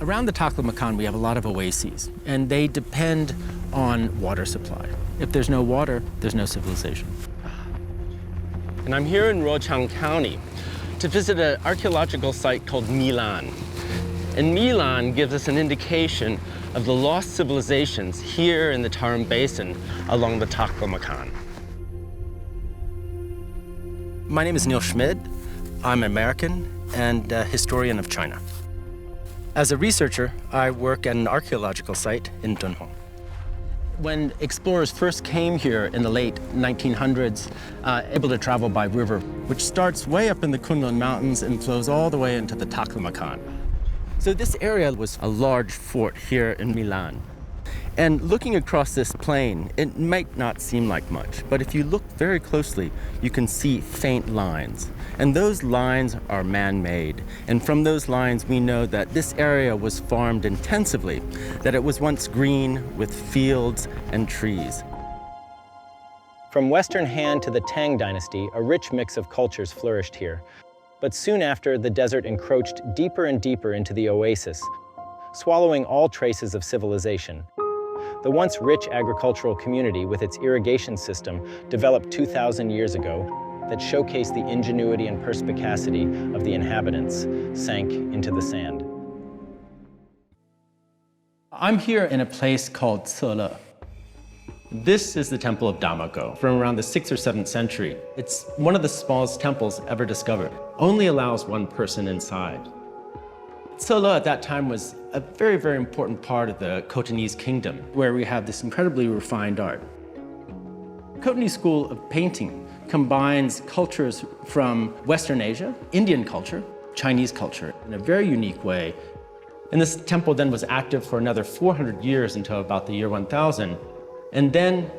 Around the Taklamakan, we have a lot of oases, and they depend on water supply. If there's no water, there's no civilization. And I'm here in Ruochang County to visit an archaeological site called Milan. And Milan gives us an indication of the lost civilizations here in the Tarim Basin along the Taklamakan. My name is Neil Schmid. I'm an American and a historian of China. As a researcher, I work at an archaeological site in Dunhuang. When explorers first came here in the late 1900s, able to travel by river, which starts way up in the Kunlun Mountains and flows all the way into the Taklamakan. So this area was a large fort here in Milan. And looking across this plain, it might not seem like much, but if you look very closely, you can see faint lines. And those lines are man-made. And from those lines, we know that this area was farmed intensively, that it was once green with fields and trees. From Western Han to the Tang Dynasty, a rich mix of cultures flourished here. But soon after, the desert encroached deeper and deeper into the oasis, swallowing all traces of civilization. The once rich agricultural community with its irrigation system developed 2,000 years ago that showcased the ingenuity and perspicacity of the inhabitants sank into the sand. I'm here in a place called Cele. This is the temple of Damako from around the 6th or 7th century. It's one of the smallest temples ever discovered. Only allows one person inside. Cele at that time was a very, very important part of the Khotanese kingdom, where we have this incredibly refined art. Khotanese school of painting combines cultures from Western Asia, Indian culture, Chinese culture in a very unique way. And this temple then was active for another 400 years until about the year 1000, and then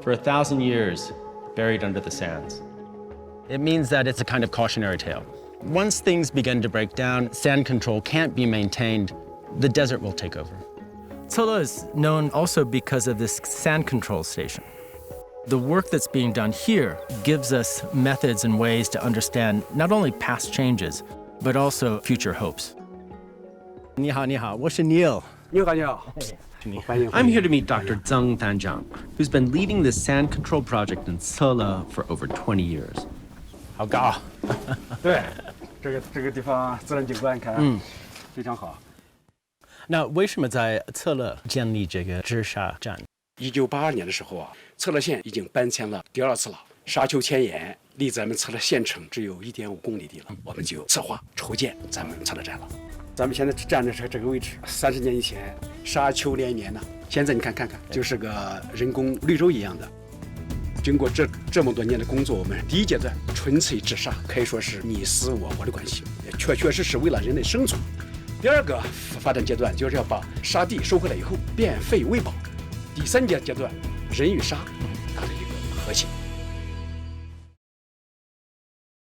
for 1,000 years, buried under the sands. It means that it's a kind of cautionary tale. Once things begin to break down, sand control can't be maintained, the desert will take over. Cele is known also because of this sand control station. The work that's being done here gives us methods and ways to understand not only past changes, but also future hopes. 你好,你好,我是 Neil. 你好,你好. I'm here to meet Dr. Zheng Danjiang, who's been leading this sand control project in Cele for over 20 years. 好高. 对,这个地方自然景观看非常好。那为什么在Cele建立这个治沙站？1982年的时候啊，Cele县已经搬迁了第2次了，沙丘迁延，离咱们Cele县城只有1.5公里地了，我们就策划筹建咱们Cele站了。咱们现在站的是这个位置，30年以前沙丘连绵呢，现在你看看，就是个人工绿洲一样的。经过这么多年的工作，我们第一阶段纯粹治沙，可以说是你死我的关系，确实是为了人类生存。第2个发展阶段就是要把沙地收回来以后变废为宝。第3阶段，人与沙达成一个和谐。